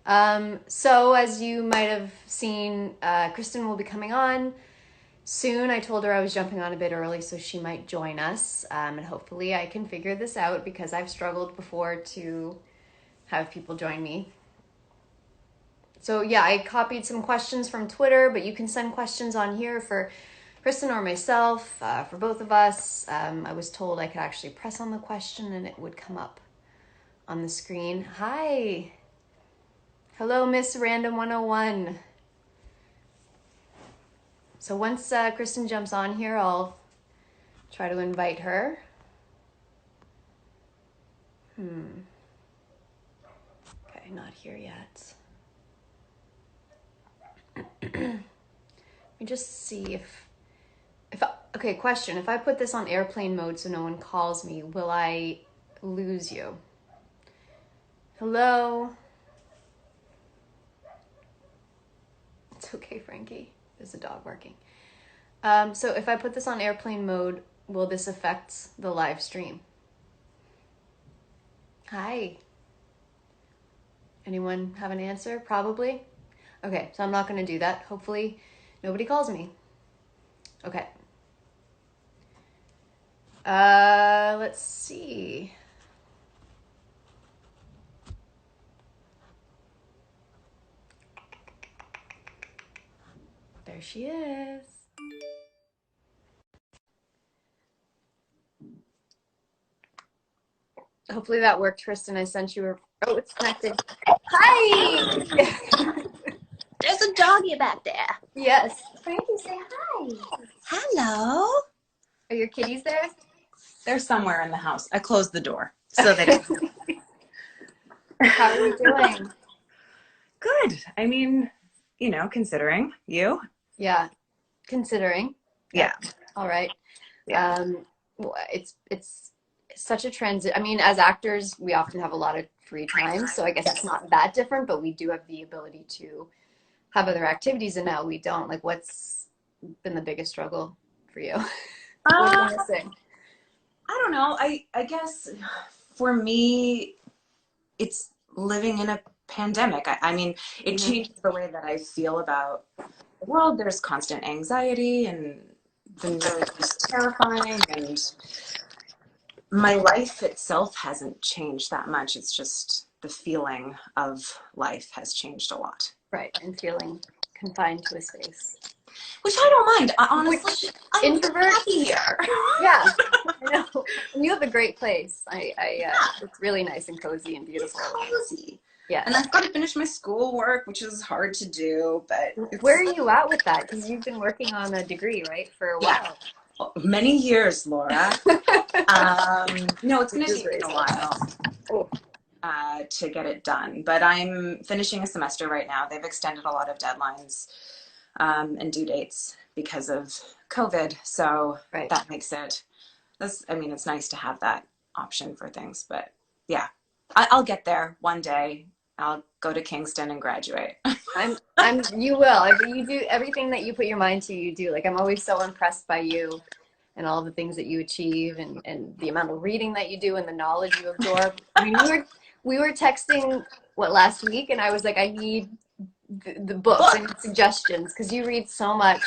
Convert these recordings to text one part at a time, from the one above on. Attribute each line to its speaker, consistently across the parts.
Speaker 1: So as you might have seen, Kristin will be coming on soon. I told her I was jumping on a bit early so she might join us. And hopefully I can figure this out because I've struggled before to have people join me. So yeah, I copied some questions from Twitter, but you can send questions on here for Kristin or myself, for both of us. I was told I could actually press on the question and it would come up on the screen. Hi. Hello, Miss Random 101. So once Kristin jumps on here, I'll try to invite her. Okay, not here yet. Let me just see okay, question. If I put this on airplane mode so no one calls me, will I lose you? Hello? It's okay, Frankie. There's a dog barking. So if I put this on airplane mode, will this affect the live stream? Hi. Anyone have an answer? Probably. Okay, so I'm not going to do that. Hopefully nobody calls me. Okay. Let's see. There she is. Hopefully that worked, Kristin. I sent you a... Oh, it's connected. Hi!
Speaker 2: There's a doggy back there.
Speaker 1: Yes. Frankie, say hi.
Speaker 2: Hello.
Speaker 1: Are your kitties there?
Speaker 3: They're somewhere in the house. I closed the door so they don't.
Speaker 1: How are you doing?
Speaker 3: Good. I mean, considering you.
Speaker 1: Yeah. Considering.
Speaker 3: Yeah.
Speaker 1: All right.
Speaker 3: Yeah.
Speaker 1: It's such a transit. I mean, as actors, we often have a lot of free time, so I guess it's not that different, but we do have the ability to have other activities, and now we don't. Like, what's been the biggest struggle for you? What are you missing?
Speaker 3: I don't know. I guess for me, it's living in a pandemic. I mean, it changes the way that I feel about the world. There's constant anxiety, and the news is terrifying, and my life itself hasn't changed that much. It's just the feeling of life has changed a lot.
Speaker 1: Right, and feeling confined to a space.
Speaker 3: Which I don't mind. Honestly, I'm
Speaker 1: introvert
Speaker 3: happy here.
Speaker 1: Yeah, I know. And you have a great place. It's really nice and cozy and beautiful.
Speaker 3: It's cozy.
Speaker 1: Yeah.
Speaker 3: And I've got to finish my schoolwork, which is hard to do, but
Speaker 1: where are you at with that? Because you've been working on a degree, right, for a while.
Speaker 3: Yeah. Many years, Laura. No, it's going to take me a while to get it done. But I'm finishing a semester right now. They've extended a lot of deadlines and due dates because of COVID. So that makes it, it's nice to have that option for things. But yeah, I'll get there one day. I'll go to Kingston and graduate.
Speaker 1: You will. You do everything that you put your mind to, you do. Like, I'm always so impressed by you and all the things that you achieve and the amount of reading that you do and the knowledge you absorb. I mean, we were texting last week, and I was like, I need the books and suggestions because you read so much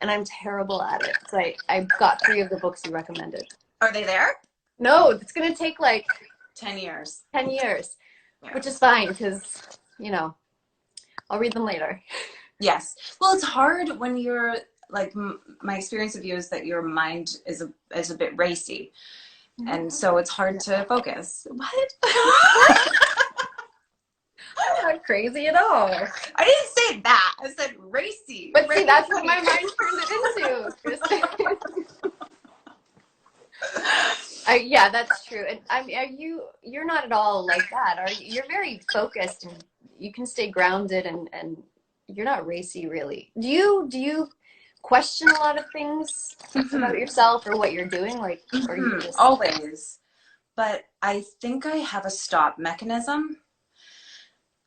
Speaker 1: and I'm terrible at it. So I got 3 of the books you recommended.
Speaker 3: Are they there?
Speaker 1: No, it's going to take like
Speaker 3: 10 years.
Speaker 1: 10 years, which is fine because, I'll read them later.
Speaker 3: Yes. Well, it's hard when you're like, my experience of you is that your mind is a bit racy. And so it's hard to focus. What?
Speaker 1: I'm not crazy at all.
Speaker 3: I didn't say that. I said racy.
Speaker 1: But see, that's what my mind turned it into, Kristin. Yeah, that's true. And you're not at all like that, are you? You're very focused and you can stay grounded and you're not racy, really. Do you question a lot of things about yourself or what you're doing? Like, or you just...
Speaker 3: Always. But I think I have a stop mechanism.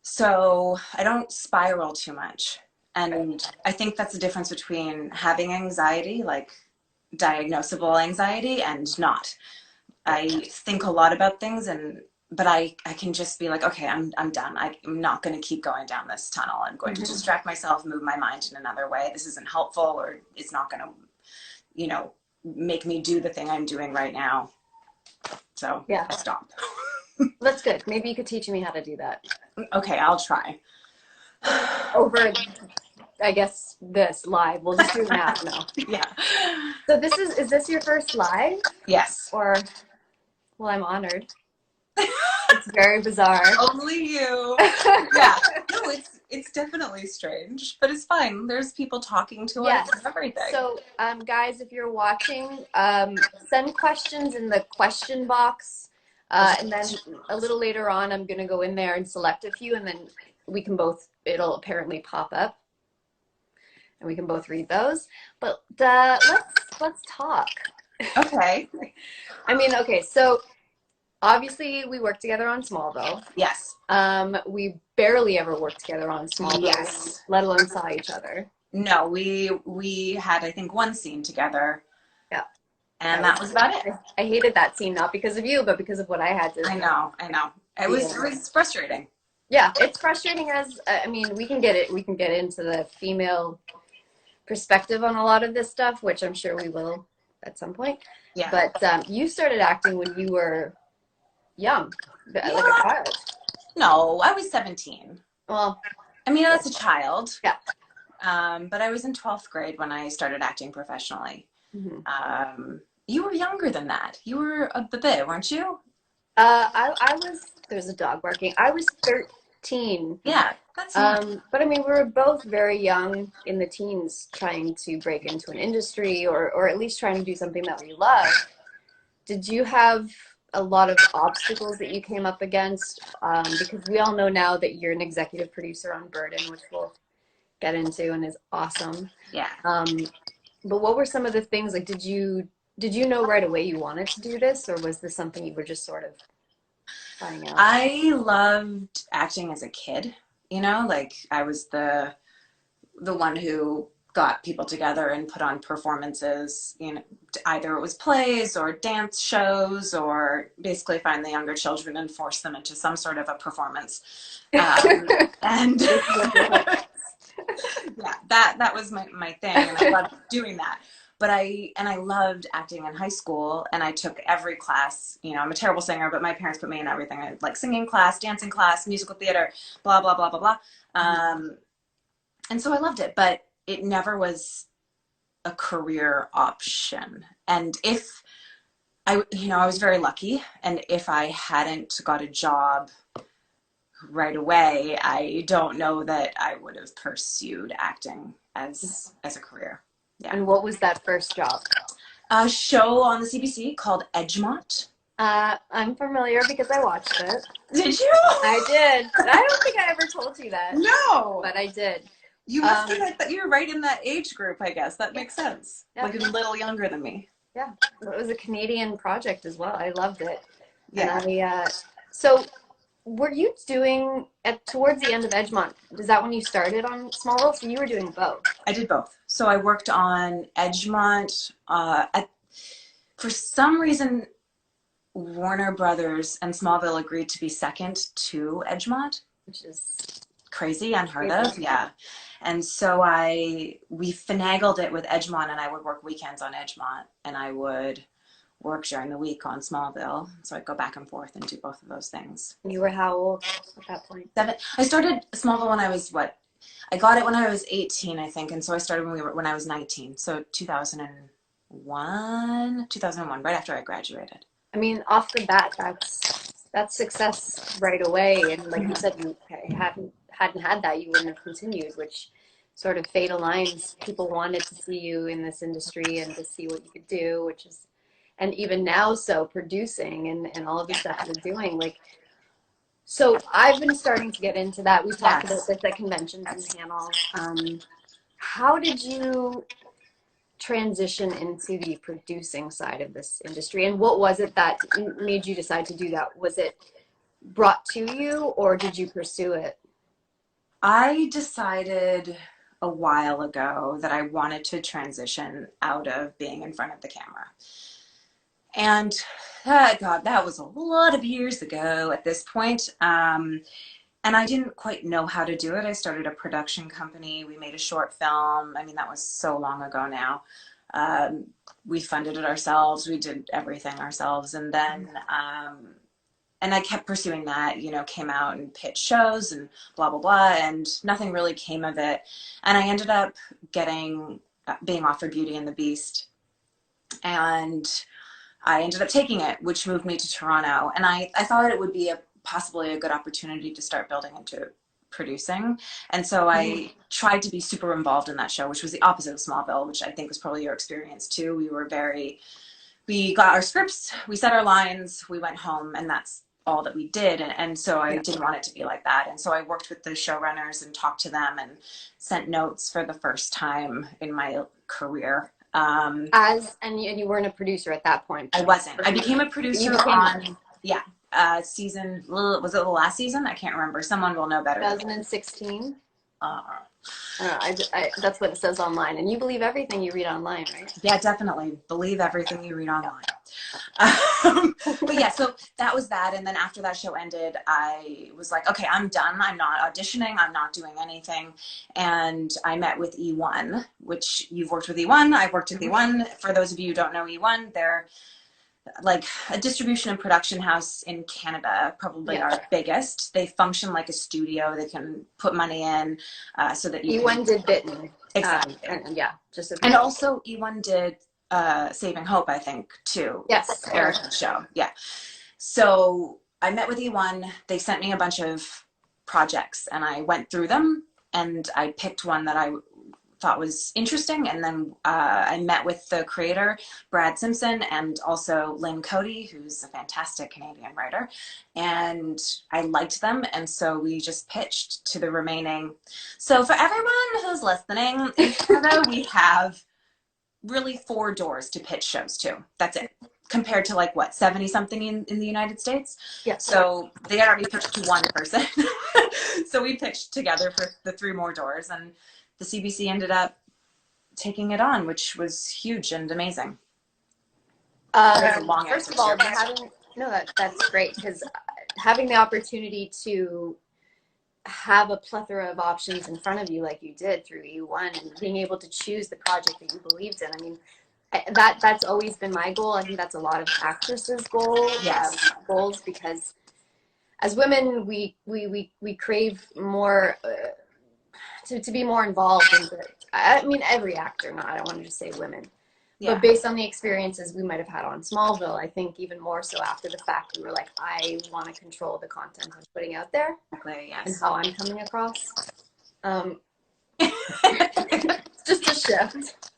Speaker 3: So I don't spiral too much. And I think that's the difference between having anxiety, like diagnosable anxiety, and not. I think a lot about things and but I can just be like, okay, I'm done. I'm not going to keep going down this tunnel. I'm going to distract myself, move my mind in another way. This isn't helpful, or it's not going to, you know, make me do the thing I'm doing right now. So
Speaker 1: Yeah,
Speaker 3: I'll stop.
Speaker 1: that's good. Maybe you could teach me how to do that.
Speaker 3: Okay, I'll try.
Speaker 1: Over, I guess, this live. We'll just do it now. No.
Speaker 3: Yeah.
Speaker 1: So is this your first live?
Speaker 3: Yes.
Speaker 1: Or, well, I'm honored. It's very bizarre.
Speaker 3: Only you. Yeah. No, it's definitely strange, but it's fine. There's people talking to us and everything.
Speaker 1: So, guys, if you're watching, send questions in the question box. And then a little later on, I'm going to go in there and select a few, and then it'll apparently pop up, and we can both read those. But let's talk.
Speaker 3: Okay.
Speaker 1: I mean, okay, so obviously we worked together on Smallville.
Speaker 3: Yes.
Speaker 1: We barely ever worked together on Smallville,
Speaker 3: Yes.
Speaker 1: let alone saw each other.
Speaker 3: No, we had, I think, one scene together.
Speaker 1: Yeah.
Speaker 3: And that was about it.
Speaker 1: I hated that scene, not because of you, but because of what I had to.
Speaker 3: I know. It was frustrating.
Speaker 1: Yeah, it's frustrating I mean, we can get into the female perspective on a lot of this stuff, which I'm sure we will at some point.
Speaker 3: Yeah.
Speaker 1: But you started acting when you were young, like a child.
Speaker 3: No, I was 17.
Speaker 1: Well,
Speaker 3: I mean, that's a child.
Speaker 1: Yeah.
Speaker 3: But I was in 12th grade when I started acting professionally.
Speaker 1: Mm-hmm.
Speaker 3: You were younger than that. You were a bebe, weren't you?
Speaker 1: I was, there's a dog barking. I was 13.
Speaker 3: Yeah, that's
Speaker 1: but I mean, we were both very young in the teens, trying to break into an industry or at least trying to do something that we love. Did you have a lot of obstacles that you came up against? Because we all know now that you're an executive producer on Burden, which we'll get into and is awesome.
Speaker 3: Yeah.
Speaker 1: But what were some of the things, like, did you know right away you wanted to do this, or was this something you were just sort of trying out?
Speaker 3: I loved acting as a kid, you know, like I was the one who got people together and put on performances, you know, either it was plays or dance shows, or basically find the younger children and force them into some sort of a performance. And yeah, that was my thing, and I loved doing that. But I loved acting in high school, and I took every class. You know, I'm a terrible singer, but my parents put me in everything. I like singing class, dancing class, musical theater, blah, blah, blah, blah, blah. And so I loved it, but it never was a career option. And if I was very lucky, and if I hadn't got a job right away, I don't know that I would have pursued acting as a career. Yeah.
Speaker 1: And what was that first job?
Speaker 3: A show on the CBC called Edgemont.
Speaker 1: I'm familiar because I watched it.
Speaker 3: Did you?
Speaker 1: I did. I don't think I ever told you that.
Speaker 3: No.
Speaker 1: But I did.
Speaker 3: You must have that you're right in that age group, I guess. That makes sense. Yeah. Like a little younger than me.
Speaker 1: Yeah. It was a Canadian project as well. I loved it.
Speaker 3: Yeah.
Speaker 1: And so were you doing towards the end of Edgemont? Is that when you started on Smallville? So you were doing both.
Speaker 3: I did both. So I worked on Edgemont. For some reason, Warner Brothers and Smallville agreed to be second to Edgemont,
Speaker 1: which is
Speaker 3: crazy, unheard of. Yeah. And so we finagled it with Edgemont, and I would work weekends on Edgemont, and I would work during the week on Smallville. So I'd go back and forth and do both of those things.
Speaker 1: You were how old at that point?
Speaker 3: 7. I started Smallville when I was I got it when I was 18, I think, and so I started when I was 19. So 2001, right after I graduated.
Speaker 1: I mean, off the bat, that's success right away. And like you said, you hadn't had that, you wouldn't have continued, which sort of fatal lines. People wanted to see you in this industry and to see what you could do, which is, and even now, so producing and all of the stuff you're doing, like. So I've been starting to get into that. We've talked about this at conventions and panels. How did you transition into the producing side of this industry? And what was it that made you decide to do that? Was it brought to you, or did you pursue it?
Speaker 3: I decided a while ago that I wanted to transition out of being in front of the camera. And God, that was a lot of years ago at this point. And I didn't quite know how to do it. I started a production company. We made a short film. I mean, that was so long ago now. We funded it ourselves. We did everything ourselves. And then, and I kept pursuing that, you know, came out and pitched shows and blah, blah, blah. And nothing really came of it. And I ended up being offered Beauty and the Beast. And I ended up taking it, which moved me to Toronto. And I thought it would be possibly a good opportunity to start building into producing. And so I tried to be super involved in that show, which was the opposite of Smallville, which I think was probably your experience too. We got our scripts, we said our lines, we went home, and that's all that we did. And so I didn't want it to be like that. And so I worked with the showrunners and talked to them and sent notes for the first time in my career.
Speaker 1: And you weren't a producer at that point.
Speaker 3: I wasn't. I became a producer on season, was it the last season? I can't remember. Someone will know better.
Speaker 1: 2016. That's what it says online. And you believe everything you read online, right?
Speaker 3: Yeah, definitely. Believe everything you read online. But yeah, so that was that. And then after that show ended, I was like, okay, I'm done. I'm not auditioning. I'm not doing anything. And I met with E1, which you've worked with E1. I've worked with E1. For those of you who don't know E1, they're like a distribution and production house in Canada, probably our biggest. They function like a studio. They can put money in so that you
Speaker 1: E1 did Bitten.
Speaker 3: Exactly.
Speaker 1: And
Speaker 3: also E1 did Saving Hope, I think, too.
Speaker 1: Yes.
Speaker 3: Eric's show. Yeah. So I met with E1. They sent me a bunch of projects and I went through them and I picked one that I thought was interesting. And then I met with the creator, Brad Simpson, and also Lynn Cody, who's a fantastic Canadian writer. And I liked them. And so we just pitched to the remaining. So for everyone who's listening, in Canada, we have really 4 doors to pitch shows to. That's it. Compared to like what, 70 something in the United States?
Speaker 1: Yeah.
Speaker 3: So they already pitched to one person. So we pitched together for the 3 more doors, and the CBC ended up taking it on, which was huge and amazing.
Speaker 1: First of all, that's great, because having the opportunity to have a plethora of options in front of you like you did through E1 and being able to choose the project that you believed in. I mean, that's always been my goal. I think that's a lot of actresses' goals, because as women, we crave more to be more involved in I mean, every actor, I don't want to just say women. Yeah. But based on the experiences we might have had on Smallville, I think even more so after the fact, we were like, I want to control the content I'm putting out there.
Speaker 3: Exactly, yes.
Speaker 1: And how I'm coming across. Just a shift.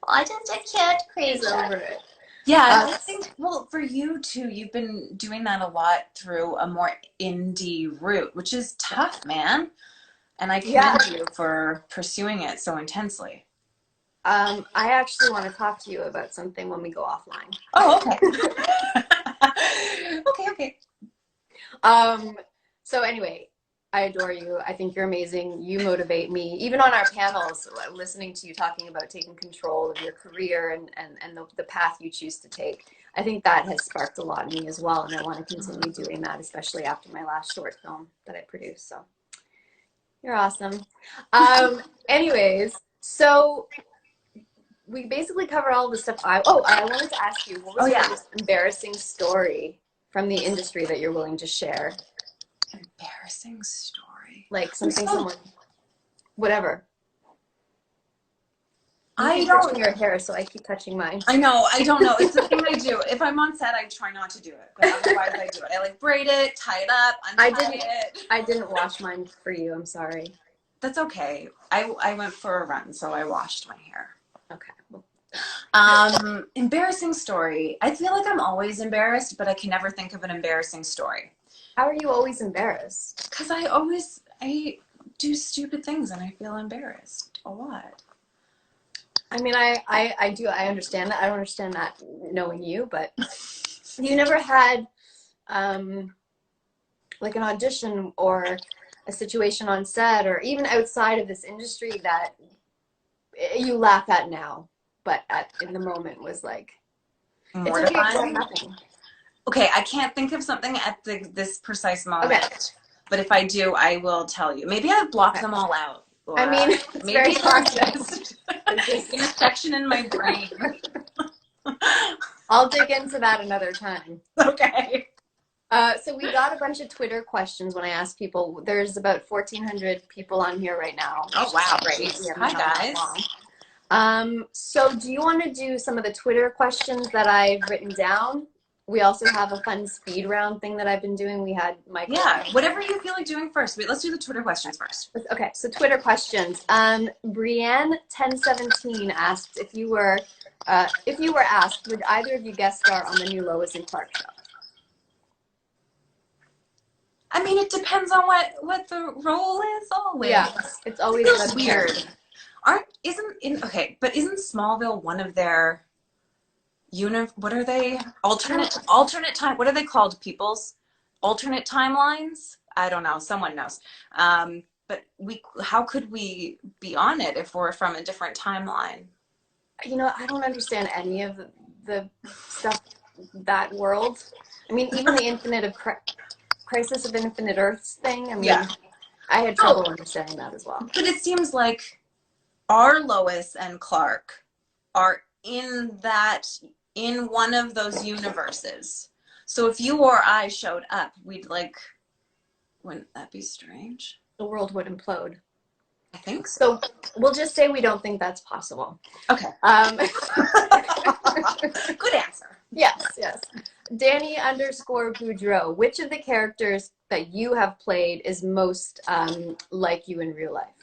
Speaker 2: I just can't crazy
Speaker 1: over it.
Speaker 3: Yeah, I think, well, for you too, you've been doing that a lot through a more indie route, which is tough, man. And I commend you for pursuing it so intensely.
Speaker 1: I actually want to talk to you about something when we go offline.
Speaker 3: Oh, okay. Okay.
Speaker 1: So anyway, I adore you. I think you're amazing. You motivate me. Even on our panels, listening to you talking about taking control of your career and the path you choose to take, I think that has sparked a lot in me as well. And I want to continue doing that, especially after my last short film that I produced. So you're awesome. Anyways, so we basically covered all the stuff. I wanted to ask you, what was your most embarrassing story from the industry that you're willing to share?
Speaker 3: Embarrassing story.
Speaker 1: Like someone, whatever.
Speaker 3: I don't
Speaker 1: touching your hair, so I keep touching mine.
Speaker 3: I know. I don't know. It's the thing I do. If I'm on set, I try not to do it, but otherwise I do it. I like braid it, tie it up, untie it.
Speaker 1: I didn't wash mine for you. I'm sorry.
Speaker 3: That's okay. I went for a run, so I washed my hair.
Speaker 1: Okay.
Speaker 3: Embarrassing story. I feel like I'm always embarrassed, but I can never think of an embarrassing story.
Speaker 1: How are you always embarrassed?
Speaker 3: Because I do stupid things and I feel embarrassed a lot.
Speaker 1: I mean, I do. I understand that. I don't understand that knowing you, but you never had like an audition or a situation on set or even outside of this industry that you laugh at now, but in the moment was like,
Speaker 3: mortifying.
Speaker 1: It's okay, nothing.
Speaker 3: Okay, I can't think of something at this precise moment.
Speaker 1: Okay.
Speaker 3: But if I do, I will tell you. Maybe I've blocked them all out, Laura.
Speaker 1: I mean, it's
Speaker 3: maybe
Speaker 1: very
Speaker 3: they're
Speaker 1: conscious.
Speaker 3: just in a section in my brain.
Speaker 1: I'll dig into that another time.
Speaker 3: Okay.
Speaker 1: So we got a bunch of Twitter questions when I asked people. There's about 1,400 people on here right now.
Speaker 3: Oh, wow.
Speaker 1: Great.
Speaker 3: Hi,
Speaker 1: guys. So do you want to do some of the Twitter questions that I've written down? We also have a fun speed round thing that I've been doing. We had Michael.
Speaker 3: Yeah, whatever you feel like doing first. Wait, let's do the Twitter questions first.
Speaker 1: Okay, so Twitter questions. Brienne1017 asked if you were asked, would either of you guest star on the new Lois and Clark show?
Speaker 3: I mean, it depends on what the role is always.
Speaker 1: Yeah, it's always
Speaker 3: weird. Isn't Smallville one of their what are they? Alternate time. What are they called? People's alternate timelines? I don't know. Someone knows. But how could we be on it if we're from a different timeline?
Speaker 1: You know, I don't understand any of the stuff, that world. I mean, even the Crisis of Infinite Earths thing. I mean, yeah. I had trouble understanding that as well.
Speaker 3: But it seems like our Lois and Clark are in one of those universes. So if you or I showed up, wouldn't that be strange?
Speaker 1: The world would implode.
Speaker 3: I think so.
Speaker 1: So we'll just say we don't think that's possible.
Speaker 3: Okay. Good answer.
Speaker 1: Yes. Danny_Boudreau. Which of the characters that you have played is most like you in real life?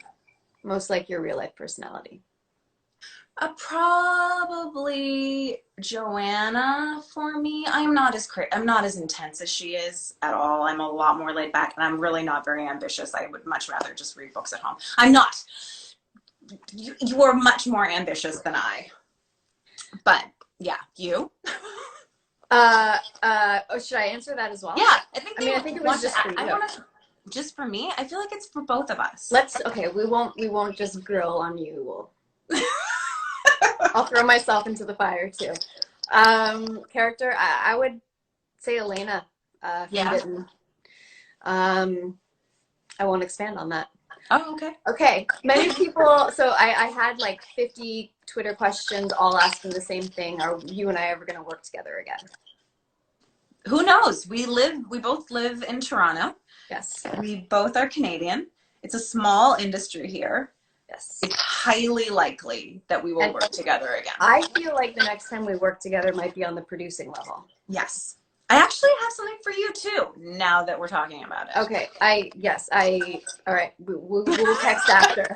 Speaker 1: Most like your real life personality?
Speaker 3: Probably Joanna for me. I'm not as intense as she is at all. I'm a lot more laid back, and I'm really not very ambitious. I would much rather just read books at home. I'm not. You are much more ambitious than I. But yeah, you.
Speaker 1: Should I answer that as well?
Speaker 3: Yeah, I think it was just for you. Just for me? I feel like it's for both of us.
Speaker 1: We won't just grill on you. I'll throw myself into the fire too. Character, I would say Elena. From Bitten. I won't expand on that.
Speaker 3: Oh, okay.
Speaker 1: Okay. Many people, so I had like 50 Twitter questions all asking the same thing. Are you and I ever going to work together again?
Speaker 3: Who knows? We both live in Toronto.
Speaker 1: Yes.
Speaker 3: We both are Canadian. It's a small industry here.
Speaker 1: Yes.
Speaker 3: It's highly likely that we will work together again.
Speaker 1: I feel like the next time we work together might be on the producing level.
Speaker 3: Yes. I actually have something for you too, now that we're talking about it.
Speaker 1: Okay. All right. We'll text after.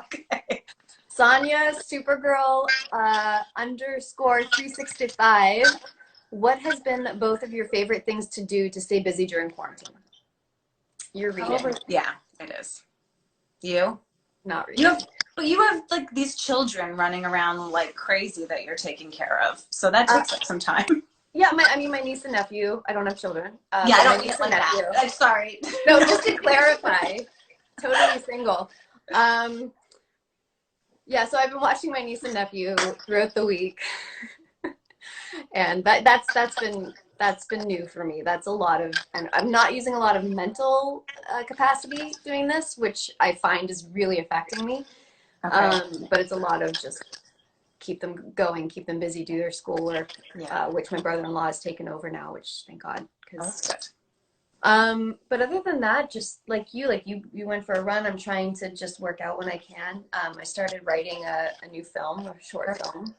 Speaker 3: Okay.
Speaker 1: Sonia Supergirl _365. What has been both of your favorite things to do to stay busy during quarantine? You're reading.
Speaker 3: Yeah, it is. You?
Speaker 1: Not reading.
Speaker 3: You have like these children running around like crazy that you're taking care of. So that takes up some time.
Speaker 1: Yeah, my niece and nephew. I don't have children.
Speaker 3: I don't need it like that. I'm sorry.
Speaker 1: No, just to clarify, totally single. Yeah, so I've been watching my niece and nephew throughout the week, and that's been new for me. That's a lot of, and I'm not using a lot of mental capacity doing this, which I find is really affecting me. Okay. But it's a lot of just keep them going, keep them busy, do their schoolwork, which my brother-in-law has taken over now, which thank God.
Speaker 3: That's good.
Speaker 1: But other than that, just like you went for a run. I'm trying to just work out when I can. I started writing a new film, a short film.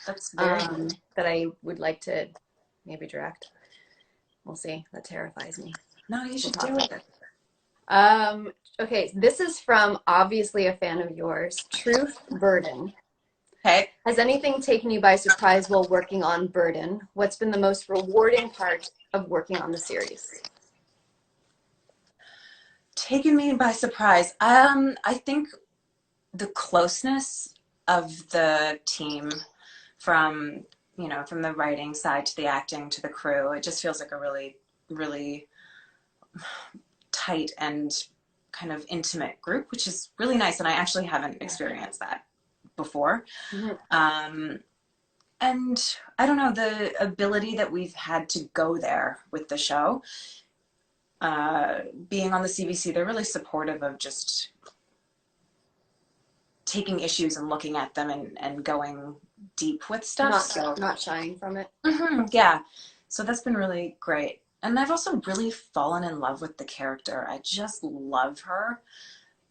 Speaker 3: That's very
Speaker 1: that I would like to maybe direct. We'll see. That terrifies me.
Speaker 3: No, you should do it.
Speaker 1: Okay, this is from obviously a fan of yours, Truth Burden.
Speaker 3: Okay.
Speaker 1: Has anything taken you by surprise while working on Burden? What's been the most rewarding part of working on the series?
Speaker 3: Taken me by surprise. I think the closeness of the team from the writing side to the acting to the crew, it just feels like a really, really tight and kind of intimate group, which is really nice. And I actually haven't experienced that before. Mm-hmm. And I don't know, the ability that we've had to go there with the show, being on the CBC, they're really supportive of just taking issues and looking at them and going deep with stuff.
Speaker 1: Not shying from it.
Speaker 3: Yeah. So that's been really great. And I've also really fallen in love with the character. I just love her.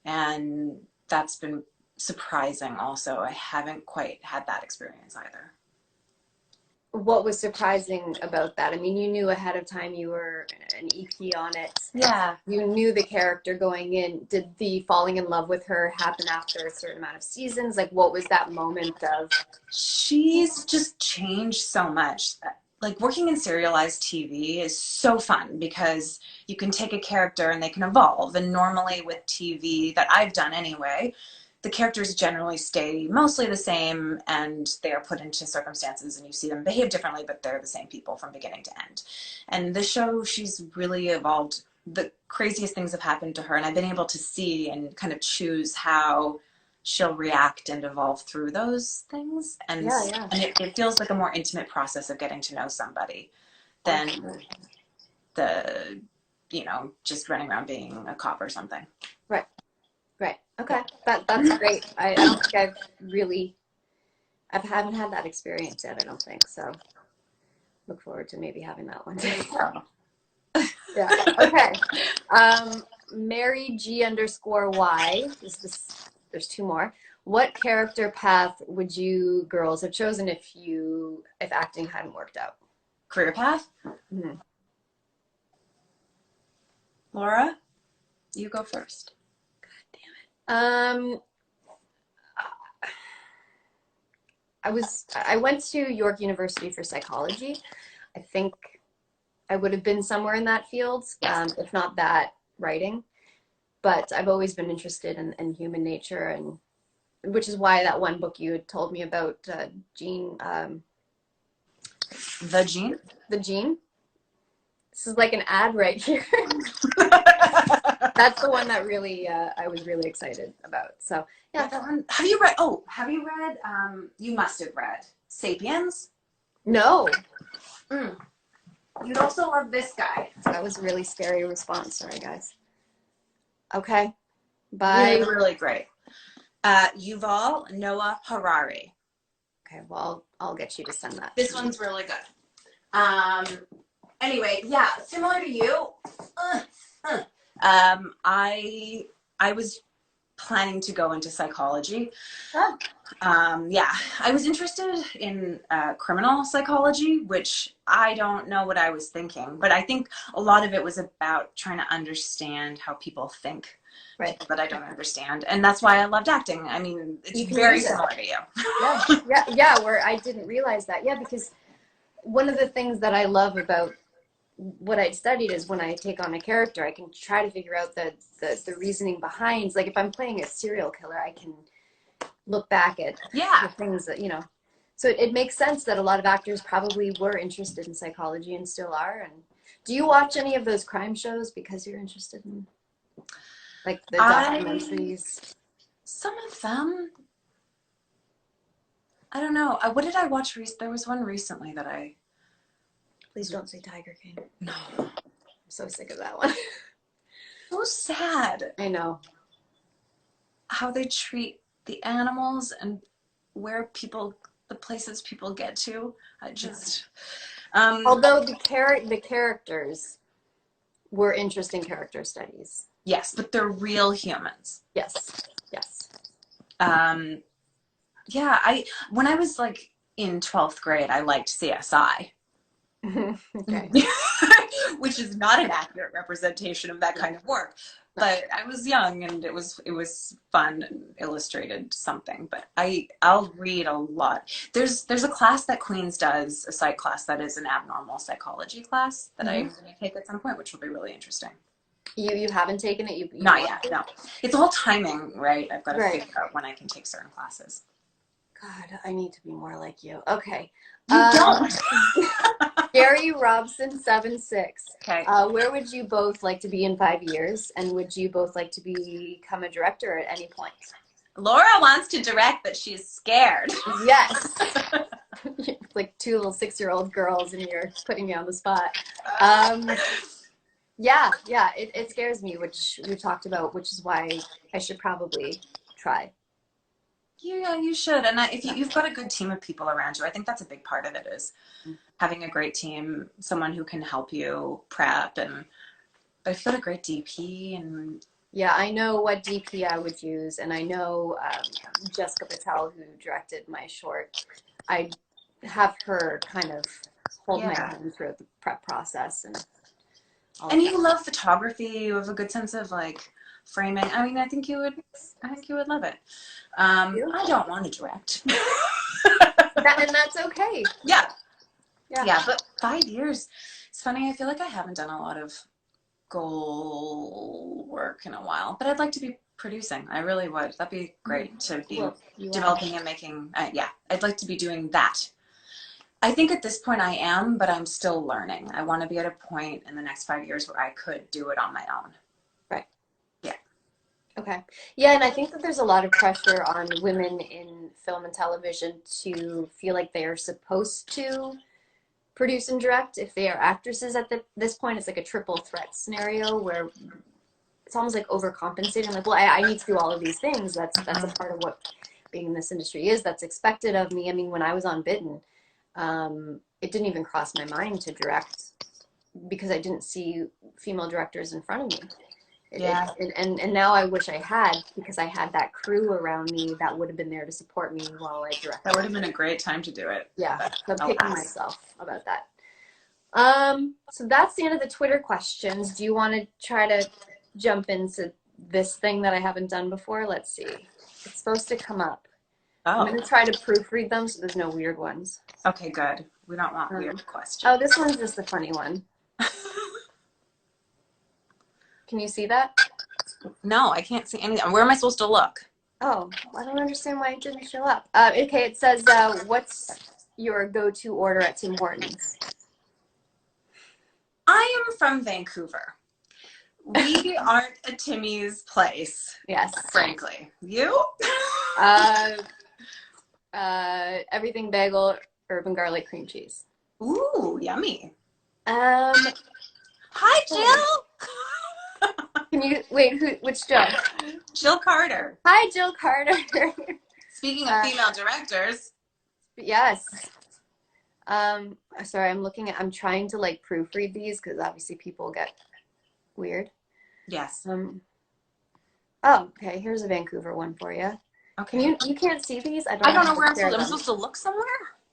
Speaker 3: And that's been surprising also. I haven't quite had that experience either.
Speaker 1: What was surprising about that? I mean, you knew ahead of time you were an EP on it.
Speaker 3: Yeah.
Speaker 1: You knew the character going in. Did the falling in love with her happen after a certain amount of seasons? Like, what was that moment of?
Speaker 3: She's just changed so much. Like, working in serialized TV is so fun because you can take a character and they can evolve. And normally with TV that I've done anyway, the characters generally stay mostly the same and they are put into circumstances and you see them behave differently, but they're the same people from beginning to end. And this show, she's really evolved. The craziest things have happened to her, and I've been able to see and kind of choose how she'll react and evolve through those things. And,
Speaker 1: Yeah.
Speaker 3: and it feels like a more intimate process of getting to know somebody than the, just running around being a cop or something.
Speaker 1: Right. Okay. That's great. I don't think I haven't had that experience yet, I don't think. So look forward to maybe having that one day. Yeah. Okay. Mary G_Y. There's two more. What character path would you girls have chosen if acting hadn't worked out?
Speaker 3: Career path?
Speaker 1: Mm-hmm.
Speaker 3: Laura, you go first.
Speaker 1: I went to York University for psychology. I think I would have been somewhere in that field, if not that, writing. But I've always been interested in human nature, and which is why that one book you had told me about, Gene.
Speaker 3: The Gene?
Speaker 1: The Gene. This is like an ad right here. That's the one that really I was really excited about. So yeah,
Speaker 3: that one. Have you read? You must have read *Sapiens*.
Speaker 1: No.
Speaker 3: You'd also love this guy.
Speaker 1: That was a really scary response. Sorry, guys. Okay. Bye.
Speaker 3: Really great. Yuval Noah Harari.
Speaker 1: Okay. Well, I'll get you to send that.
Speaker 3: This one's really good. Anyway, yeah, similar to you. I was planning to go into psychology. I was interested in criminal psychology, which I don't know what I was thinking, but I think a lot of it was about trying to understand how people think,
Speaker 1: right?
Speaker 3: That I don't understand, and that's why I loved acting. I mean, it's very similar to you.
Speaker 1: Yeah. Where I didn't realize that. Yeah, because one of the things that I love about what I'd studied is when I take on a character, I can try to figure out the reasoning behind. Like if I'm playing a serial killer, I can look back at the things that, so it makes sense that a lot of actors probably were interested in psychology and still are. And do you watch any of those crime shows because you're interested in like the documentaries?
Speaker 3: Some of them. I don't know. What did I watch? There was one recently that I...
Speaker 1: Please don't say Tiger King.
Speaker 3: No.
Speaker 1: I'm so sick of that one.
Speaker 3: So sad.
Speaker 1: I know.
Speaker 3: How they treat the animals and the places people get to. I just...
Speaker 1: Although the characters were interesting character studies.
Speaker 3: Yes, but they're real humans.
Speaker 1: Yes.
Speaker 3: When I was like in 12th grade, I liked CSI.
Speaker 1: Okay.
Speaker 3: Which is not an accurate representation of that kind of work, but I was young and it was fun and illustrated something. But I'll read a lot. There's a class that Queen's does, a psych class that is an abnormal psychology class that I take at some point, which will be really interesting.
Speaker 1: You haven't taken it? You
Speaker 3: not yet. No, it's all timing, right? I've got to figure out when I can take certain classes.
Speaker 1: God, I need to be more like you. Okay.
Speaker 3: You don't.
Speaker 1: Gary Robson 76.
Speaker 3: Okay.
Speaker 1: Where would you both like to be in 5 years? And would you both like to become a director at any point?
Speaker 3: Laura wants to direct, but she's scared.
Speaker 1: Yes. Like two little 6-year-old girls, and you're putting me on the spot. Yeah, it scares me, which we talked about, which is why I should probably try.
Speaker 3: Yeah, you should. And if you've got a good team of people around you, I think that's a big part of it, is having a great team, someone who can help you prep. But if you've got a great DP and...
Speaker 1: Yeah, I know what DP I would use, and I know Jessica Patel, who directed my short. I have her kind of hold my hand throughout the prep process and all
Speaker 3: And
Speaker 1: of
Speaker 3: you
Speaker 1: that.
Speaker 3: love photography. You have a good sense of like framing. I mean, I think you would love it. I don't want to direct.
Speaker 1: And that's okay.
Speaker 3: Yeah. But 5 years. It's funny. I feel like I haven't done a lot of goal work in a while, but I'd like to be producing. I really would. That'd be great to be developing and making. I'd like to be doing that. I think at this point I am, but I'm still learning. I want to be at a point in the next 5 years where I could do it on my own.
Speaker 1: Right.
Speaker 3: Yeah.
Speaker 1: Okay. Yeah, and I think that there's a lot of pressure on women in film and television to feel like they are supposed to produce and direct. If they are actresses at this point, it's like a triple threat scenario where it's almost like overcompensating. Like, well, I need to do all of these things. That's a part of what being in this industry is. That's expected of me. I mean, when I was on Bitten, it didn't even cross my mind to direct because I didn't see female directors in front of me. And now I wish I had, because I had that crew around me that would have been there to support me while I directed.
Speaker 3: That would have been a great time to do it.
Speaker 1: Yeah, so I'm kicking myself about that. So that's the end of the Twitter questions. Do you want to try to jump into this thing that I haven't done before? Let's see. It's supposed to come up. I'm going to try to proofread them so there's no weird ones.
Speaker 3: Okay, good. We don't want weird questions.
Speaker 1: Oh, this one's just a funny one. Can you see that?
Speaker 3: No, I can't see anything. Where am I supposed to look?
Speaker 1: Oh, I don't understand why it didn't show up. Okay, it says, what's your go-to order at Tim Hortons?
Speaker 3: I am from Vancouver. We aren't a Timmy's place.
Speaker 1: Yes.
Speaker 3: Frankly. You?
Speaker 1: Everything bagel, urban garlic cream cheese.
Speaker 3: Ooh, yummy.
Speaker 1: Hi, Jill. Can you wait? Which Jill?
Speaker 3: Jill Carter.
Speaker 1: Hi, Jill Carter.
Speaker 3: Speaking of female directors.
Speaker 1: Yes. Sorry, I'm trying to like proofread these because obviously people get weird.
Speaker 3: Yes.
Speaker 1: Oh, okay. Here's a Vancouver one for you.
Speaker 3: Okay.
Speaker 1: You can't see these? I
Speaker 3: don't know where I'm supposed to look somewhere?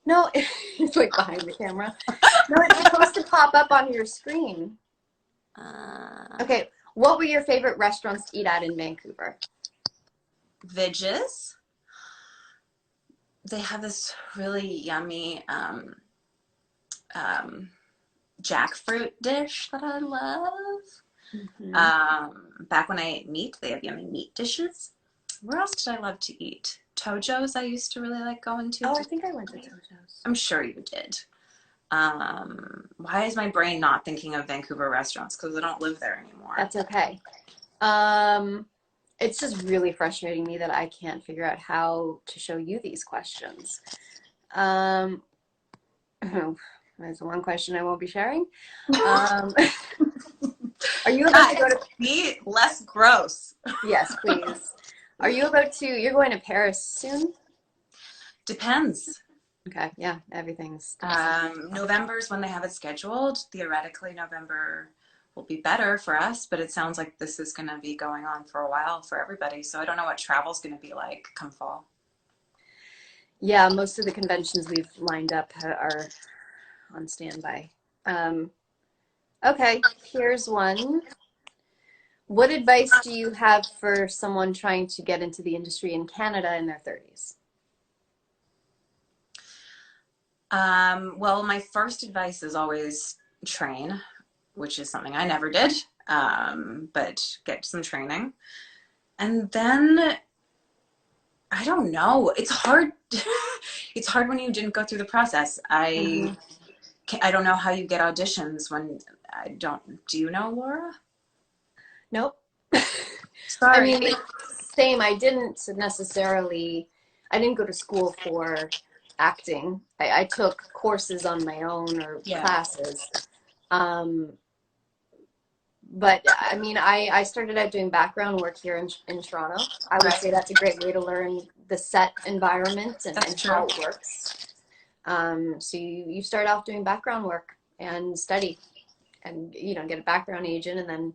Speaker 1: No, it's like behind the camera. No, it's supposed to pop up on your screen. Okay. What were your favorite restaurants to eat at in Vancouver?
Speaker 3: Vidges. They have this really yummy jackfruit dish that I love. Mm-hmm. Back when I ate meat, they have yummy meat dishes. Where else did I love to eat? Tojo's I used to really like going to.
Speaker 1: Oh, I think I went to Tojo's. I'm
Speaker 3: sure you did. Why is my brain not thinking of Vancouver restaurants? Because I don't live there anymore.
Speaker 1: That's okay. It's just really frustrating me that I can't figure out how to show you these questions. There's one question I won't be sharing. Are you about to go to...
Speaker 3: Be less gross.
Speaker 1: Yes, please. Are you about to... You're going to Paris soon?
Speaker 3: Depends.
Speaker 1: Okay, yeah, everything's...
Speaker 3: November's when they have it scheduled. Theoretically, November will be better for us, but it sounds like this is going to be going on for a while for everybody. So I don't know what travel's going to be like come fall.
Speaker 1: Yeah, most of the conventions we've lined up are on standby. Okay, here's one. What advice do you have for someone trying to get into the industry in Canada in their 30s?
Speaker 3: Well, my first advice is always train, which is something I never did, but get some training. And then, I don't know, it's hard. It's hard when you didn't go through the process. I don't know how you get auditions when I don't. Do you know, Laura?
Speaker 1: Nope.
Speaker 3: Sorry.
Speaker 1: I mean, Same. I didn't go to school for acting. I took courses on my own or classes. But I mean, I started out doing background work here in Toronto. I would say that's a great way to learn the set environment and how it works. So you start off doing background work and study and, get a background agent, and then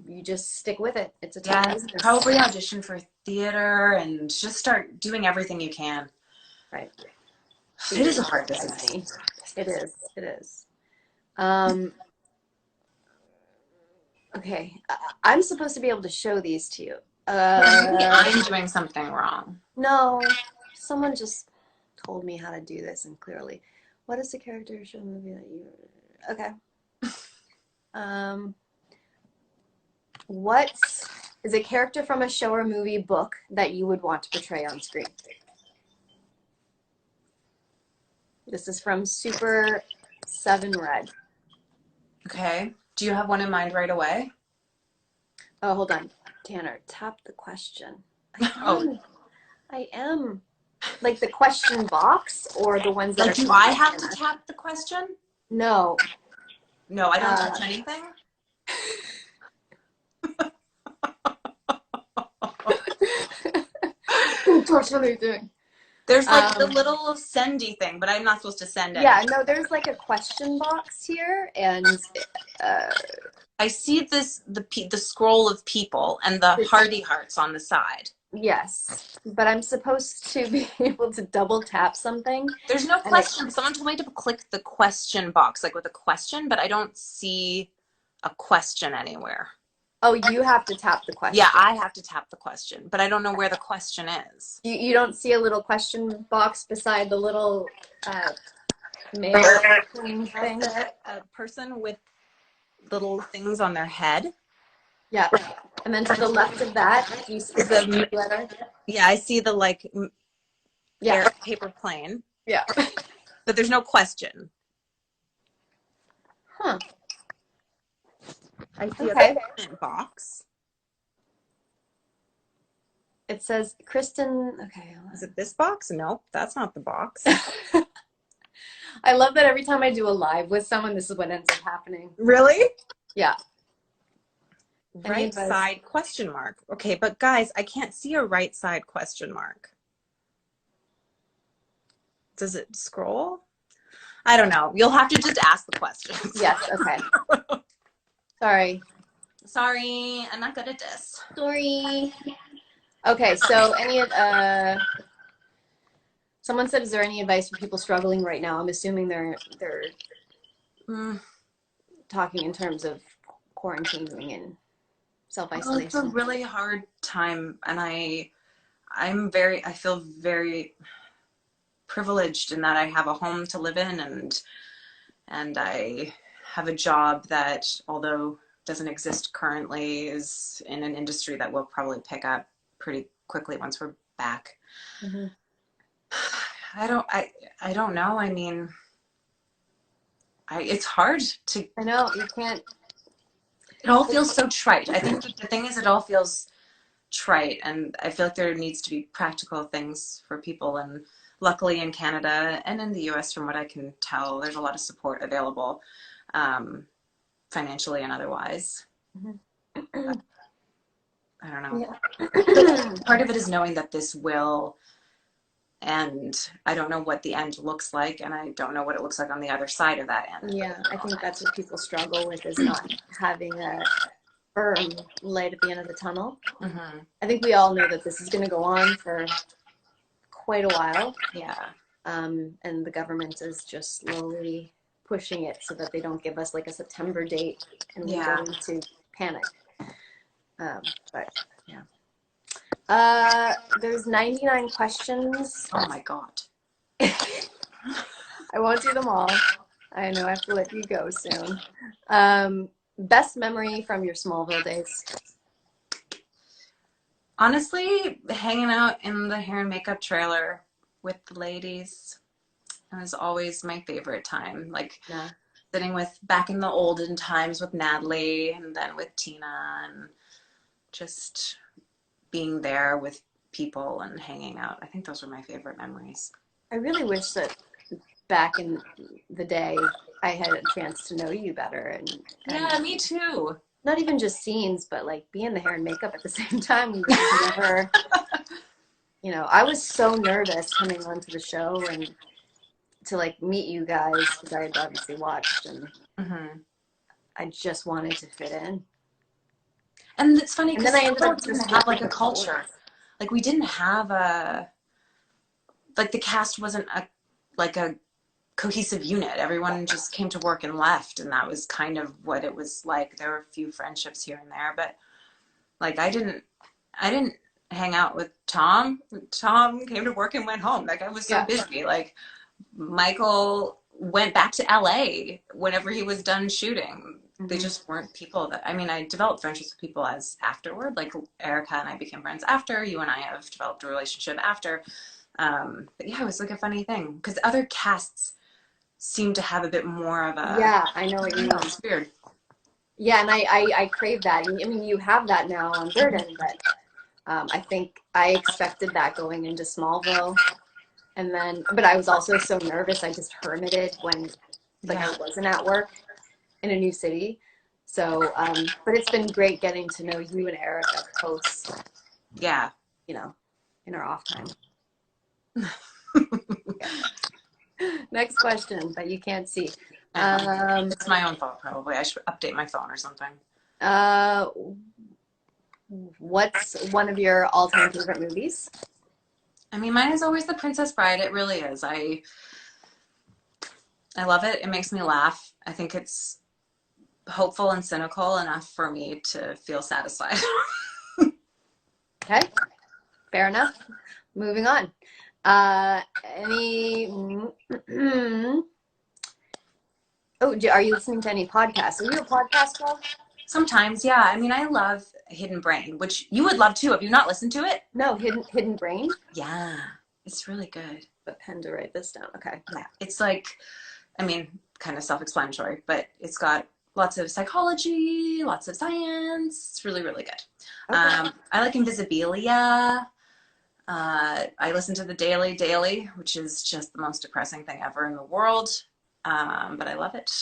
Speaker 1: you just stick with it. It's a tough business.
Speaker 3: Probably audition for theater and just start doing everything you can.
Speaker 1: Right.
Speaker 3: It is a hard business.
Speaker 1: It is. Okay. I'm supposed to be able to show these to you.
Speaker 3: I'm doing something wrong.
Speaker 1: No, someone just told me how to do this, and clearly. What is the character or show movie that you... Okay. What is a character from a show or movie book that you would want to portray on screen? This is from Super 7 Red.
Speaker 3: Okay. Do you have one in mind right away?
Speaker 1: Oh, hold on. Tanner, tap the question. I am. Like the question box or the ones that are...
Speaker 3: Do I have to tap the question?
Speaker 1: No.
Speaker 3: No, I don't touch anything?
Speaker 1: Don't touch anything.
Speaker 3: There's like the little sendy thing, but I'm not supposed to send it.
Speaker 1: Yeah, no, there's like a question box here, and
Speaker 3: I see the scroll of people and the hearty hearts on the side.
Speaker 1: Yes, but I'm supposed to be able to double tap something.
Speaker 3: There's no question. Someone told me to click the question box, like with a question, but I don't see a question anywhere.
Speaker 1: Oh, you have to tap the question.
Speaker 3: Yeah, I have to tap the question, but I don't know where the question is.
Speaker 1: You don't see a little question box beside the little mail thing?
Speaker 3: A person with little things on their head.
Speaker 1: Yeah. And then to the left of that, you see the letter.
Speaker 3: Yeah, I see the paper plane.
Speaker 1: Yeah.
Speaker 3: But there's no question.
Speaker 1: Huh.
Speaker 3: I see a comment box.
Speaker 1: It says Kristin. Okay.
Speaker 3: Is it this box? No, that's not the box.
Speaker 1: I love that every time I do a live with someone, this is what ends up happening.
Speaker 3: Really?
Speaker 1: Yeah.
Speaker 3: Right side question mark. Okay, but guys, I can't see a right side question mark. Does it scroll? I don't know. You'll have to just ask the questions.
Speaker 1: Yes, okay.
Speaker 3: Sorry, I'm not good at this.
Speaker 1: Sorry. Okay, so someone said, is there any advice for people struggling right now? I'm assuming they're talking in terms of quarantining and self-isolation.
Speaker 3: Well, it's a really hard time, and I feel very privileged in that I have a home to live in, and I have a job that, although doesn't exist currently, is in an industry that will probably pick up pretty quickly once we're back. Mm-hmm. I don't know. I mean, it's hard to...
Speaker 1: I know, you can't...
Speaker 3: It all feels so trite. I think the thing is, it all feels trite, and I feel like there needs to be practical things for people, and luckily in Canada and in the US, from what I can tell, there's a lot of support available, financially and otherwise. Mm-hmm. I don't know. Yeah. Part of it is knowing that this will end. I don't know what the end looks like, and I don't know what it looks like on the other side of that end.
Speaker 1: Yeah, I think that's what people struggle with, is not having a firm light at the end of the tunnel. Mm-hmm. I think we all know that this is going to go on for quite a while.
Speaker 3: Yeah.
Speaker 1: And the government is just slowly pushing it so that they don't give us like a September date and we go into panic. But yeah. There's 99 questions.
Speaker 3: Oh my God.
Speaker 1: I won't do them all. I know I have to let you go soon. Best memory from your Smallville days?
Speaker 3: Honestly, hanging out in the hair and makeup trailer with the ladies. It was always my favorite time. Like sitting back in the olden times with Natalie, and then with Tina, and just being there with people and hanging out. I think those were my favorite memories.
Speaker 1: I really wish that back in the day I had a chance to know you better and
Speaker 3: Yeah, me too.
Speaker 1: not even just scenes, but like be in the hair and makeup at the same time. We just never, you know, I was so nervous coming onto the show and to like meet you guys because I had obviously watched and I just wanted to fit in.
Speaker 3: And it's funny
Speaker 1: And
Speaker 3: because
Speaker 1: then I ended up
Speaker 3: didn't
Speaker 1: just
Speaker 3: have like a
Speaker 1: with
Speaker 3: culture. Like we didn't have like the cast wasn't a cohesive unit. Everyone just came to work and left, and that was kind of what it was like. There were a few friendships here and there, but like I didn't hang out with Tom. Tom came to work and went home. Like I was so busy. Like Michael went back to LA whenever he was done shooting. They just weren't people that, I mean, I developed friendships with people as afterward, like Erica and I became friends after. You and I have developed a relationship after. But yeah, it was like a funny thing because other casts seem to have a bit more of a,
Speaker 1: yeah, I know what you mean.
Speaker 3: It's weird.
Speaker 1: Yeah, and I crave that. I mean, you have that now on Burden, but I think I expected that going into Smallville. And then, but I was also so nervous. I just hermited when, like, I wasn't at work in a new city. So, but it's been great getting to know you and Erica post.
Speaker 3: Yeah.
Speaker 1: You know, in our off time. Next question that you can't see.
Speaker 3: It's my own fault, probably. I should update my phone or something.
Speaker 1: What's one of your all-time favorite movies?
Speaker 3: I mean, mine is always The Princess Bride. It really is. I love it. It makes me laugh. I think it's hopeful and cynical enough for me to feel satisfied.
Speaker 1: Okay, fair enough. Moving on. Are you listening to any podcasts? Are you a podcast girl?
Speaker 3: Sometimes, yeah. I mean, I love Hidden Brain, which you would love too. Have you not listened to it?
Speaker 1: No, Hidden Brain?
Speaker 3: Yeah, it's really good.
Speaker 1: But pen to write this down. Okay.
Speaker 3: Yeah, it's like, I mean, kind of self-explanatory, but it's got lots of psychology, lots of science. It's really, really good. Okay. I like Invisibilia. I listen to the Daily, which is just the most depressing thing ever in the world. But I love it.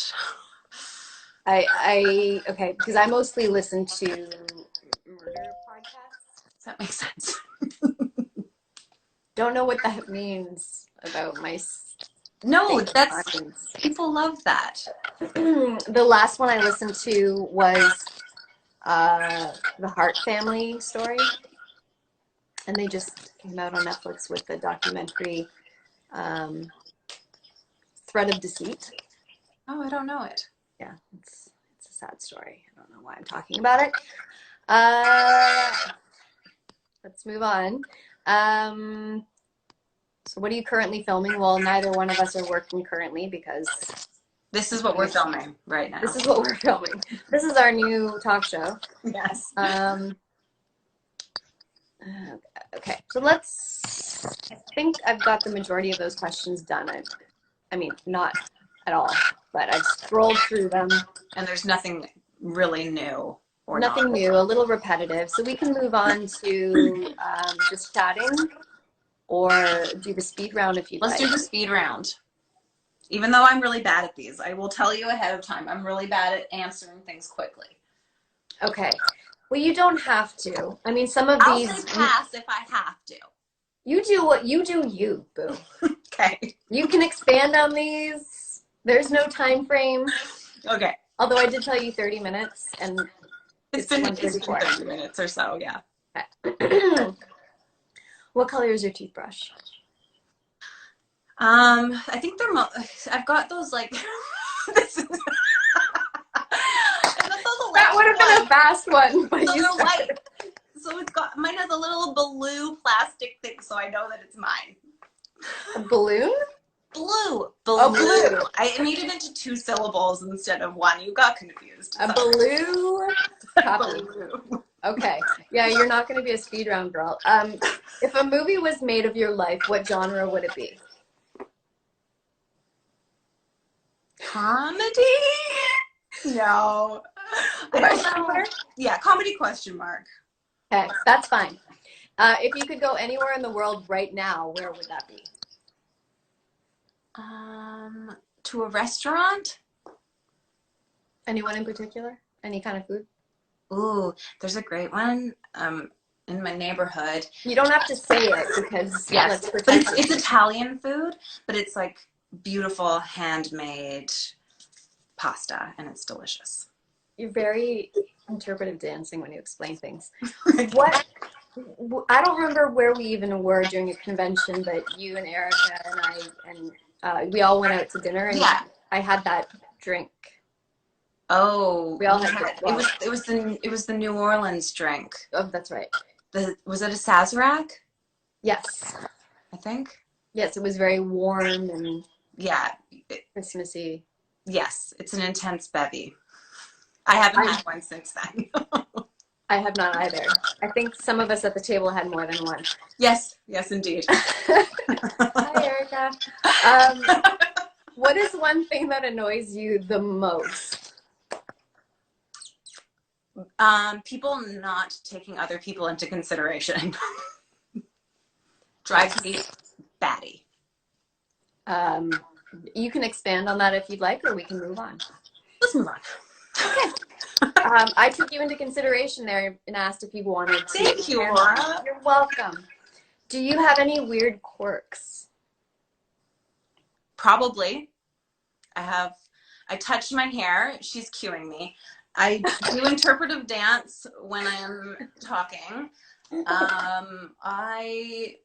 Speaker 1: Okay, because I mostly listen to murder podcasts.
Speaker 3: Does that make sense?
Speaker 1: Don't know what that means about my.
Speaker 3: No, that's people love that.
Speaker 1: The last one I listened to was the Hart family story, and they just came out on Netflix with the documentary Thread of Deceit.
Speaker 3: Oh, I don't know it.
Speaker 1: Yeah, it's a sad story. I don't know why I'm talking about it. Let's move on. So what are you currently filming? Well, neither one of us are working currently because
Speaker 3: this is what we're filming right now.
Speaker 1: This is what we're filming. This is our new talk show.
Speaker 3: Yes.
Speaker 1: Okay, so I think I've got the majority of those questions done. I mean, not at all, but I've scrolled through them.
Speaker 3: And there's nothing really new. Or
Speaker 1: nothing new, a little repetitive. So we can move on to just chatting or do the speed round if you'd like.
Speaker 3: Let's do the speed round. Even though I'm really bad at these, I will tell you ahead of time. I'm really bad at answering things quickly.
Speaker 1: Okay. Well, you don't have to. I mean, some of these.
Speaker 3: I'll say pass if I have to.
Speaker 1: You do what you do, you, boo.
Speaker 3: Okay.
Speaker 1: You can expand on these. There's no time frame.
Speaker 3: Okay.
Speaker 1: Although I did tell you 30 minutes, and
Speaker 3: it's been 30 minutes or so, yeah.
Speaker 1: Okay. What color is your toothbrush?
Speaker 3: I think they're. I've got those like. This is.
Speaker 1: That would have been a fast one, but
Speaker 3: so
Speaker 1: you
Speaker 3: they're white. So it's got mine has a little blue plastic thing, so I know that it's mine.
Speaker 1: A balloon?
Speaker 3: Blue.
Speaker 1: Oh, blue.
Speaker 3: I made it into 2 syllables instead of 1. You got confused.
Speaker 1: A blue copy. Okay. Yeah, you're not going to be a speed round girl. If a movie was made of your life, what genre would it be?
Speaker 3: Comedy? No. I don't know. Yeah, comedy question mark.
Speaker 1: Okay, that's fine. If you could go anywhere in the world right now, where would that be?
Speaker 3: To a restaurant?
Speaker 1: Anyone in particular? Any kind of food?
Speaker 3: Ooh, there's a great one in my neighborhood.
Speaker 1: You don't have to say it because
Speaker 3: Yes,
Speaker 1: let's
Speaker 3: but
Speaker 1: pretend.
Speaker 3: it's Italian food, but it's like beautiful handmade pasta, and it's delicious.
Speaker 1: You're very interpretive dancing when you explain things. What? I don't remember where we even were during a convention, but you and Erica and I and we all went out to dinner, and
Speaker 3: Yeah.
Speaker 1: I had that drink.
Speaker 3: Oh,
Speaker 1: We all had
Speaker 3: it was the New Orleans drink.
Speaker 1: Oh, that's right.
Speaker 3: Was it a Sazerac?
Speaker 1: Yes.
Speaker 3: I think.
Speaker 1: Yes, it was very warm and
Speaker 3: Yeah.
Speaker 1: Christmassy.
Speaker 3: Yes, it's an intense bevy. I haven't had one since then.
Speaker 1: I have not either. I think some of us at the table had more than one.
Speaker 3: Yes, indeed.
Speaker 1: Hi, Erica. What is one thing that annoys you the most?
Speaker 3: People not taking other people into consideration. Drives me batty.
Speaker 1: You can expand on that if you'd like, or we can move on.
Speaker 3: Let's move on.
Speaker 1: Okay. I took you into consideration there and asked if you wanted to.
Speaker 3: Thank you, Laura.
Speaker 1: You're welcome. Do you have any weird quirks?
Speaker 3: Probably. I touch my hair. She's cueing me. I do interpretive dance when I'm talking. I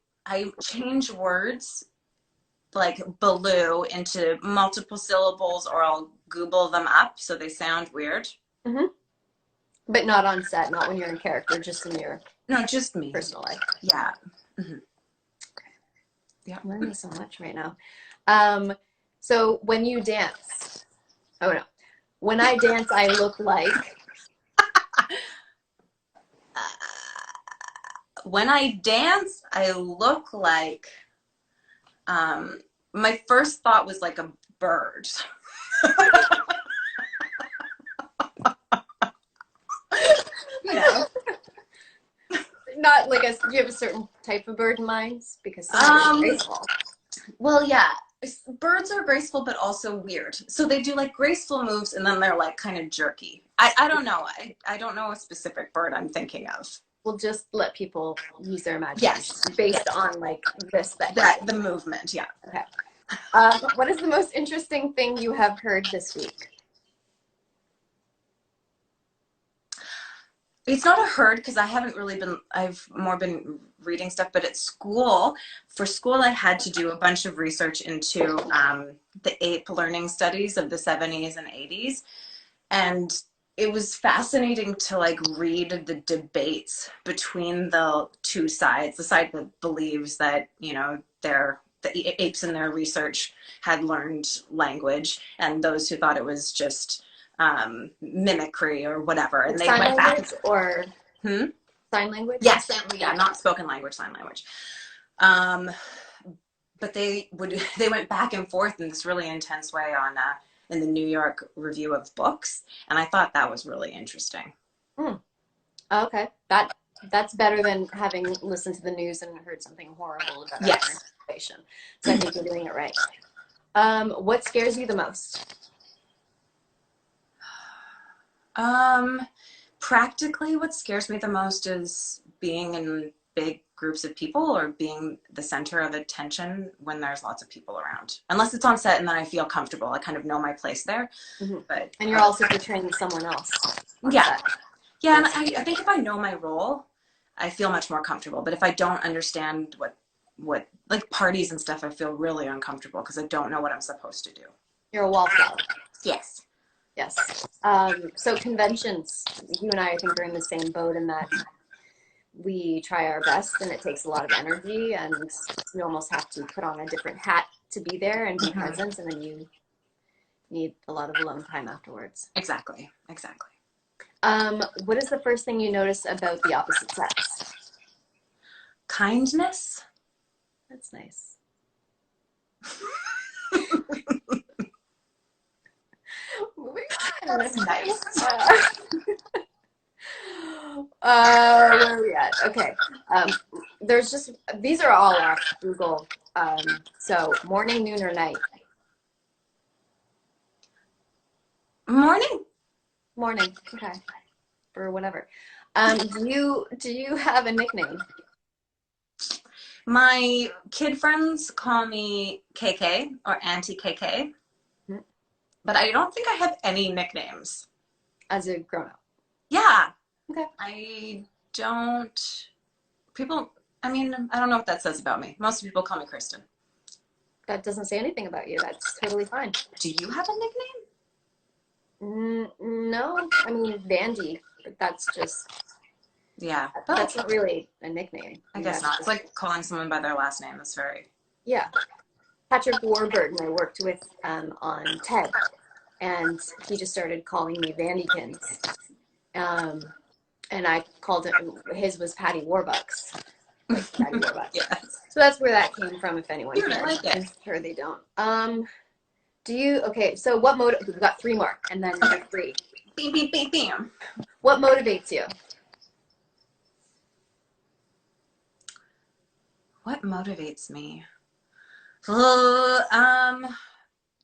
Speaker 3: change words like baloo into multiple syllables, or I'll Google them up so they sound weird.
Speaker 1: Mm-hmm. But not on set, not when you're in character, just in your
Speaker 3: just me.
Speaker 1: Personal life.
Speaker 3: Yeah. Mm-hmm.
Speaker 1: Okay. Yeah, I'm learning so much right now. So when you dance, when I dance, I look like.
Speaker 3: When I dance, I look like. My first thought was like a bird.
Speaker 1: Not like do you have a certain type of bird in mind? Because some are graceful.
Speaker 3: Well, yeah. Birds are graceful, but also weird. So they do like graceful moves, and then they're like kind of jerky. I don't know. I don't know a specific bird I'm thinking of.
Speaker 1: We'll just let people use their imagination based on like this
Speaker 3: the movement. Yeah.
Speaker 1: Okay. What is the most interesting thing you have heard this week?
Speaker 3: It's not a herd because I haven't really been, I've more been reading stuff, but at school, I had to do a bunch of research into the ape learning studies of the 70s and 80s. And it was fascinating to like read the debates between the two sides, the side that believes that, the apes in their research had learned language, and those who thought it was just mimicry or whatever, and they went back
Speaker 1: or sign language.
Speaker 3: Yes, not spoken language, sign language. But they went back and forth in this really intense way on in the New York Review of Books, and I thought that was really interesting.
Speaker 1: Okay, that's better than having listened to the news and heard something horrible about our information. So I think you're doing it right. What scares you the most?
Speaker 3: Practically, what scares me the most is being in big groups of people or being the center of attention when there's lots of people around. Unless it's on set and then I feel comfortable. I kind of know my place there. Mm-hmm.
Speaker 1: And you're also portraying someone else.
Speaker 3: Yeah. Yeah, and I think if I know my role, I feel much more comfortable. But if I don't understand what like parties and stuff, I feel really uncomfortable because I don't know what I'm supposed to do.
Speaker 1: You're a wallflower.
Speaker 3: Yes.
Speaker 1: Yes. So conventions, you and I think, are in the same boat in that we try our best and it takes a lot of energy, and you almost have to put on a different hat to be there and be present, and then you need a lot of alone time afterwards.
Speaker 3: Exactly.
Speaker 1: What is the first thing you notice about the opposite sex?
Speaker 3: Kindness.
Speaker 1: That's nice. Moving on.
Speaker 3: That's nice.
Speaker 1: Where are we at? Okay. Um, there's just, these are all off Google. So morning, noon, or night?
Speaker 3: Morning.
Speaker 1: Morning. Okay. Or whatever. Do you have a nickname?
Speaker 3: My kid friends call me KK or Auntie KK,
Speaker 1: Mhm.
Speaker 3: but I don't think I have any nicknames.
Speaker 1: As a grown-up?
Speaker 3: Yeah,
Speaker 1: Okay.
Speaker 3: I don't. People, I mean, I don't know what that says about me. Most people call me Kristin.
Speaker 1: That doesn't say anything about you. That's totally fine.
Speaker 3: Do you have a nickname?
Speaker 1: No, I mean Vandy, but that's just
Speaker 3: Yeah,
Speaker 1: that's not really a nickname.
Speaker 3: I
Speaker 1: mean,
Speaker 3: guess
Speaker 1: that's
Speaker 3: not. It's
Speaker 1: just,
Speaker 3: like calling someone by their last name. That's very.
Speaker 1: yeah. Patrick Warburton, I worked with on TED, and he just started calling me Vandykins. Um, and I called it, his was Patty Warbucks, like Patty Warbucks.
Speaker 3: Yeah.
Speaker 1: So that's where that came from, if anyone
Speaker 3: Cute, I
Speaker 1: cares.
Speaker 3: like it.
Speaker 1: I'm sure they don't. Okay, so we've got three more, and then you're free.
Speaker 3: Beam, beam, beam, beam.
Speaker 1: What motivates you?
Speaker 3: What motivates me?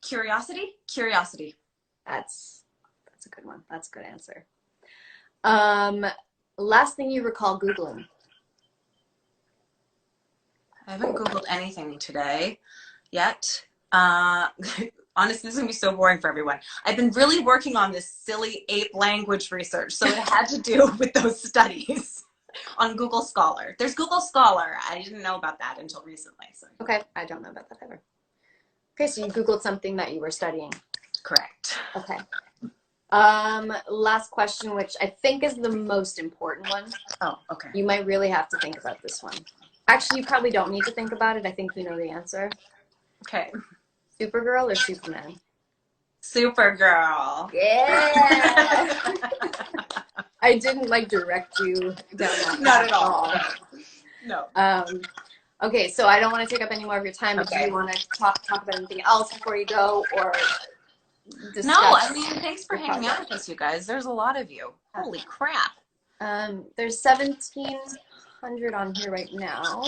Speaker 3: Curiosity. Curiosity.
Speaker 1: That's a good one. That's a good answer. Um, Last thing you recall Googling?
Speaker 3: I haven't Googled anything today yet. Honestly, this is gonna be so boring for everyone. I've been really working on this silly ape language research, so it had to do with those studies on Google Scholar. There's Google Scholar. I didn't know about that until recently. So.
Speaker 1: Okay, I don't know about that either. Okay, so you Googled something that you were studying.
Speaker 3: Correct.
Speaker 1: Okay. Last question, which I think is the most important one.
Speaker 3: Oh, okay.
Speaker 1: You might really have to think about this one. Actually, you probably don't need to think about it. I think you know the answer.
Speaker 3: Okay.
Speaker 1: Supergirl or Superman?
Speaker 3: Supergirl.
Speaker 1: Yeah. I didn't like direct you down that
Speaker 3: Not
Speaker 1: path
Speaker 3: at all. No.
Speaker 1: Okay, so I don't want to take up any more of your time, but do you want to talk about anything else before you go, or discuss?
Speaker 3: No, I mean, thanks for hanging out with us, you guys. There's a lot of you. Holy crap.
Speaker 1: There's 1,700 on here right now.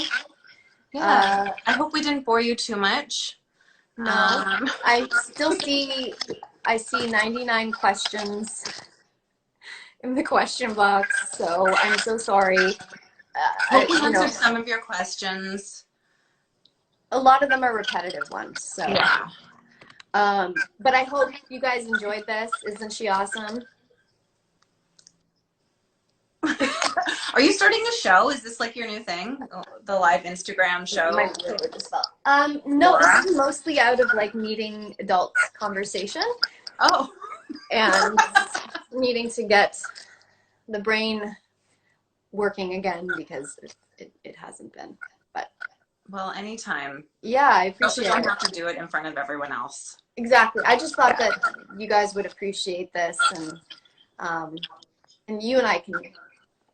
Speaker 3: Yeah. I hope we didn't bore you too much.
Speaker 1: No, I see 99 questions in the question box, so I'm so sorry.
Speaker 3: Hope we answered some of your questions.
Speaker 1: A lot of them are repetitive ones, so.
Speaker 3: Yeah.
Speaker 1: But I hope you guys enjoyed this. Isn't she awesome?
Speaker 3: Are you starting a show? Is this like your new thing? The live Instagram show?
Speaker 1: No, this is mostly out of like meeting adults conversation.
Speaker 3: Oh.
Speaker 1: And needing to get the brain working again because it hasn't been. But
Speaker 3: well, anytime.
Speaker 1: Yeah, I appreciate it.
Speaker 3: You don't have to do it in front of everyone else.
Speaker 1: Exactly. I just thought that you guys would appreciate this, and you and I can.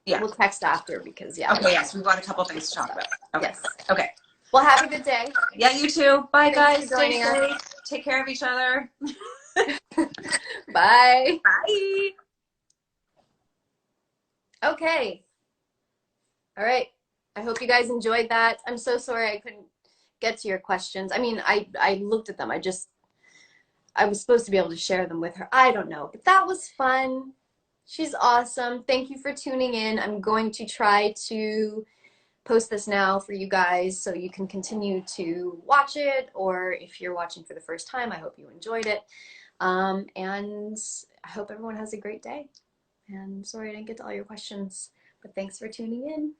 Speaker 1: Yeah. We'll text after because
Speaker 3: Okay. Yes, we've got a couple things to talk about. Okay.
Speaker 1: Yes.
Speaker 3: Okay.
Speaker 1: Well, have a good day.
Speaker 3: Yeah, you too. Bye,
Speaker 1: Thanks
Speaker 3: guys. Stay safe. Take care of each other.
Speaker 1: Bye.
Speaker 3: Bye.
Speaker 1: Okay. All right. I hope you guys enjoyed that. I'm so sorry I couldn't get to your questions. I mean, I looked at them. I was supposed to be able to share them with her. I don't know, but that was fun. She's awesome. Thank you for tuning in. I'm going to try to post this now for you guys so you can continue to watch it, or if you're watching for the first time, I hope you enjoyed it. And I hope everyone has a great day. And sorry I didn't get to all your questions, but thanks for tuning in.